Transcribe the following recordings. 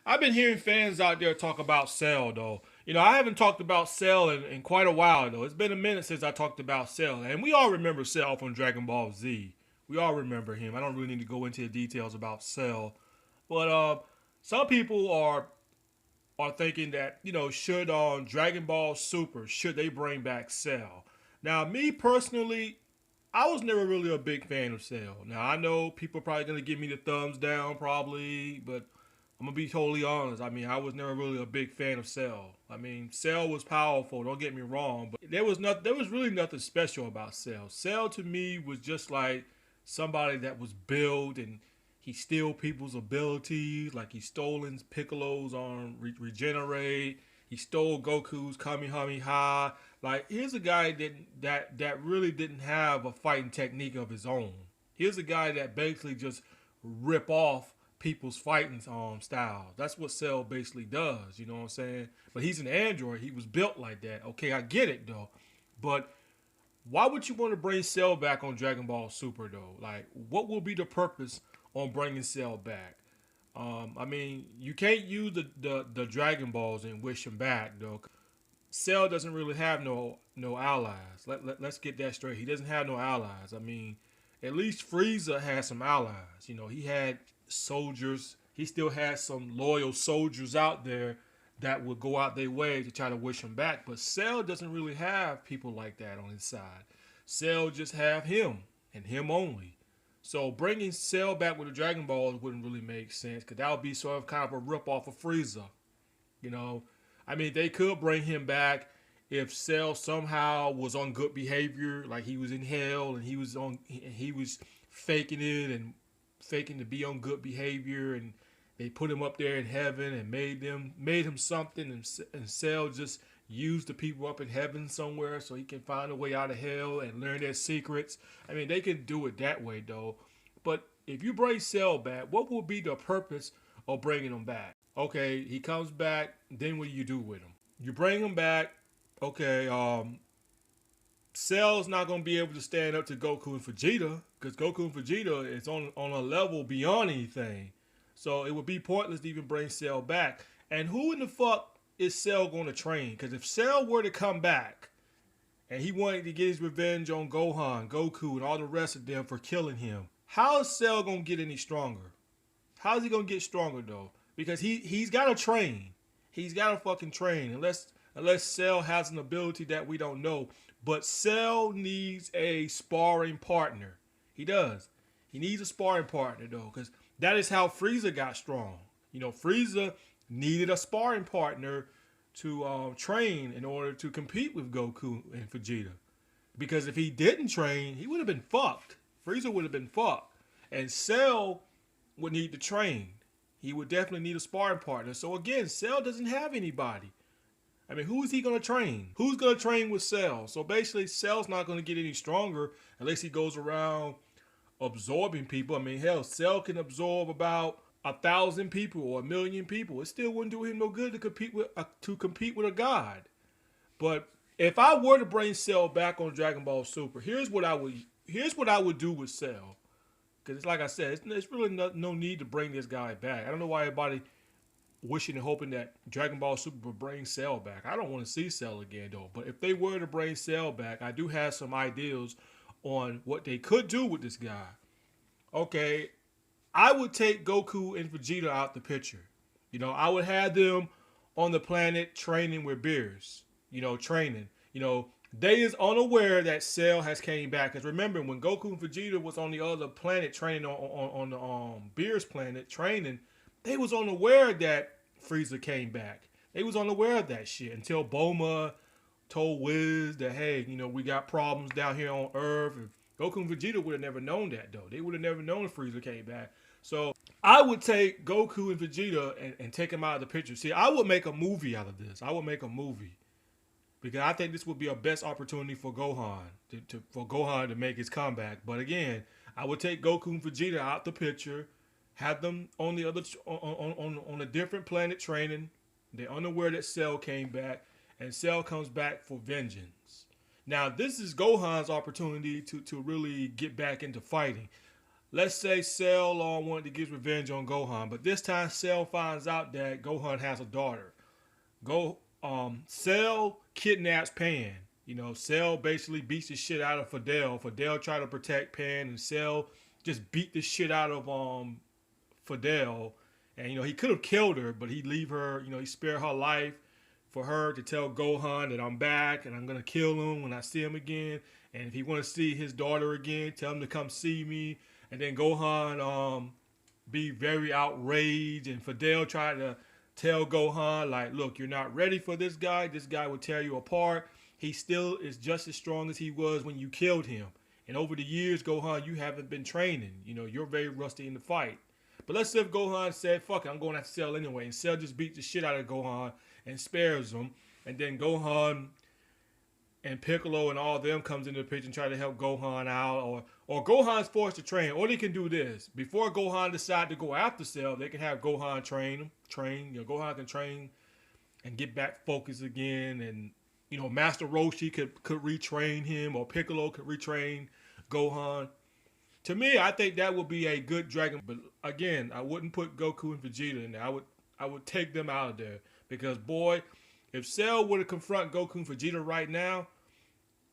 I've been hearing fans out there talk about Cell though. I haven't talked about Cell in quite a while though. It's been a minute since I talked about Cell, and we all remember Cell from Dragon Ball Z. We all remember him. I don't really need to go into the details about Cell, but some people are thinking that should Dragon Ball Super should they bring back Cell? Now, me personally, I was never really a big fan of Cell. Now I know people are probably gonna give me the thumbs down, probably, but I'm gonna be totally honest. I mean, I was never really a big fan of Cell. I mean, Cell was powerful. Don't get me wrong, but there was really nothing special about Cell. Cell to me was just like somebody that was built and he steal people's abilities. Like he stolen Piccolo's on regenerate. He stole Goku's Kamehameha. Like here's a guy that really didn't have a fighting technique of his own. Here's a guy that basically just rip off people's fighting style. That's what Cell basically does. You know what I'm saying? But he's an android. He was built like that. Okay, I get it though. But why would you want to bring Cell back on Dragon Ball Super though? Like, what will be the purpose on bringing Cell back? I mean, you can't use the Dragon Balls and wish him back though. Cell doesn't really have no allies. Let's get that straight. He doesn't have no allies. I mean, at least Frieza had some allies. He had soldiers. He still has some loyal soldiers out there that would go out their way to try to wish him back. But Cell doesn't really have people like that on his side. Cell just have him and him only. So bringing Cell back with the Dragon Balls wouldn't really make sense because that would be sort of kind of a rip off of Frieza. You know, I mean, they could bring him back if Cell somehow was on good behavior, like he was in hell and he was faking it and faking to be on good behavior, and they put him up there in heaven and made him something, and Cell just used the people up in heaven somewhere so he can find a way out of hell and learn their secrets. I mean, they can do it that way though. But if you bring Cell back, what will be the purpose of bringing him back? Okay, he comes back, then what do you do with him? You bring him back, okay, Cell's not going to be able to stand up to Goku and Vegeta because Goku and Vegeta is on a level beyond anything. So it would be pointless to even bring Cell back. And who in the fuck is Cell going to train? Because if Cell were to come back and he wanted to get his revenge on Gohan, Goku, and all the rest of them for killing him, how is Cell going to get any stronger? How is he going to get stronger though? Because he's got to train. He's got to fucking train unless Cell has an ability that we don't know. But Cell needs a sparring partner. He does. He needs a sparring partner though, because that is how Frieza got strong. Frieza needed a sparring partner to train in order to compete with Goku and Vegeta. Because if he didn't train, he would have been fucked. Frieza would have been fucked. And Cell would need to train. He would definitely need a sparring partner. So again, Cell doesn't have anybody. I mean, who is he going to train? Who's going to train with Cell? So basically, Cell's not going to get any stronger unless he goes around absorbing people. I mean, hell, Cell can absorb about 1,000 people or 1,000,000 people. It still wouldn't do him no good to compete with a god. But if I were to bring Cell back on Dragon Ball Super, here's what I would do with Cell. Because it's like I said, it's really no need to bring this guy back. I don't know why everybody wishing and hoping that Dragon Ball Super will bring Cell back. I don't want to see Cell again though. But if they were to bring Cell back, I do have some ideas on what they could do with this guy. Okay, I would take Goku and Vegeta out the picture. I would have them on the planet training with beers. Training. They is unaware that Cell has came back. Because remember, when Goku and Vegeta was on the other planet training on the Beerus planet training, they was unaware that Frieza came back. They was unaware of that shit until Bulma told Wiz that, hey, we got problems down here on Earth. And Goku and Vegeta would have never known that, though. They would have never known Frieza came back. So I would take Goku and Vegeta and take them out of the picture. See, I would make a movie out of this. I would make a movie. Because I think this would be a best opportunity for Gohan to make his comeback. But again, I would take Goku and Vegeta out the picture, have them on the other on a different planet training. They're unaware that Cell came back, and Cell comes back for vengeance. Now, this is Gohan's opportunity to really get back into fighting. let's say Cell wanted to get revenge on Gohan, but this time Cell finds out that Gohan has a daughter. Cell kidnaps Pan. You know, Cell basically beats the shit out of Fidel. Fidel tried to protect Pan, and Cell just beat the shit out of Fidel. And he could have killed her, but he leave her. He spared her life for her to tell Gohan that I'm back and I'm gonna kill him when I see him again. And if he want to see his daughter again, tell him to come see me. And then Gohan be very outraged, and Fidel tried to tell Gohan like, look, you're not ready for this guy. This guy will tear you apart. He still is just as strong as he was when you killed him. And over the years, Gohan, you haven't been training. You're very rusty in the fight. But let's say if Gohan said, fuck it, I'm going after Cell anyway. And Cell just beats the shit out of Gohan and spares him. And then Gohan and Piccolo and all of them comes into the picture and try to help Gohan out. Or Gohan's forced to train. Or they can do this. Before Gohan decide to go after Cell, they can have Gohan train. Gohan can train and get back focused again. And Master Roshi could retrain him, or Piccolo could retrain Gohan. To me, I think that would be a good Dragon. But again, I wouldn't put Goku and Vegeta in there. I would take them out of there, because boy, if Cell were to confront Goku and Vegeta right now,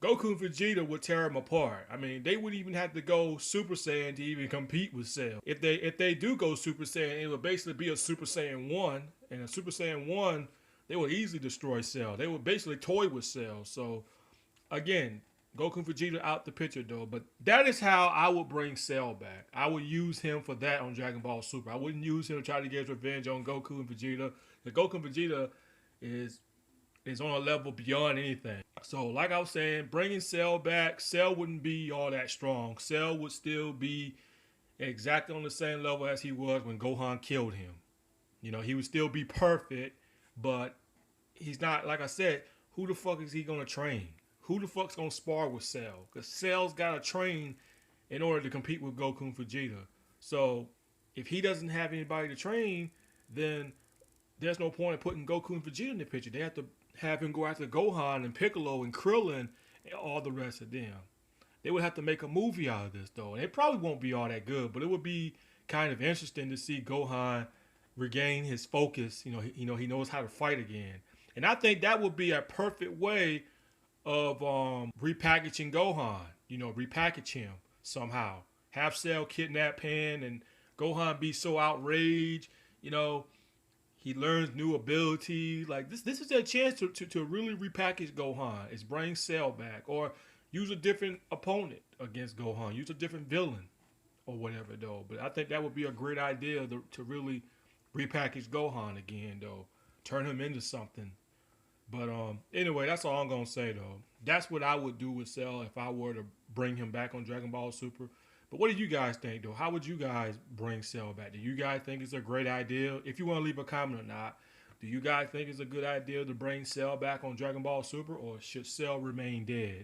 Goku and Vegeta would tear him apart. I mean, they would even have to go Super Saiyan to even compete with Cell. If they do go Super Saiyan, it would basically be a Super Saiyan 1, and a Super Saiyan 1, they would easily destroy Cell. They would basically toy with Cell. So, again, Goku and Vegeta out the picture though. But that is how I would bring Cell back. I would use him for that on Dragon Ball Super. I wouldn't use him to try to get revenge on Goku and Vegeta. The Goku and Vegeta is on a level beyond anything. So, like I was saying, bringing Cell back, Cell wouldn't be all that strong. Cell would still be exactly on the same level as he was when Gohan killed him. He would still be perfect, but he's not, like I said, who the fuck is he going to train? Who the fuck's going to spar with Cell? Because Cell's got to train in order to compete with Goku and Vegeta. So, if he doesn't have anybody to train, then there's no point in putting Goku and Vegeta in the picture. They have to have him go after Gohan and Piccolo and Krillin and all the rest of them. They would have to make a movie out of this, though. And it probably won't be all that good, but it would be kind of interesting to see Gohan regain his focus. He knows how to fight again. And I think that would be a perfect way of repackaging Gohan. Repackage him somehow. Have Cell kidnap Pan and Gohan be so outraged. He learns new abilities. Like this is a chance to really repackage Gohan. Is bring Cell back, or use a different opponent against Gohan. Use a different villain or whatever though. But I think that would be a great idea to really repackage Gohan again though. Turn him into something. But anyway, that's all I'm gonna say though. That's what I would do with Cell if I were to bring him back on Dragon Ball Super. But what do you guys think though? How would you guys bring Cell back? Do you guys think it's a great idea? If you want to leave a comment or not, do you guys think it's a good idea to bring Cell back on Dragon Ball Super, or should Cell remain dead?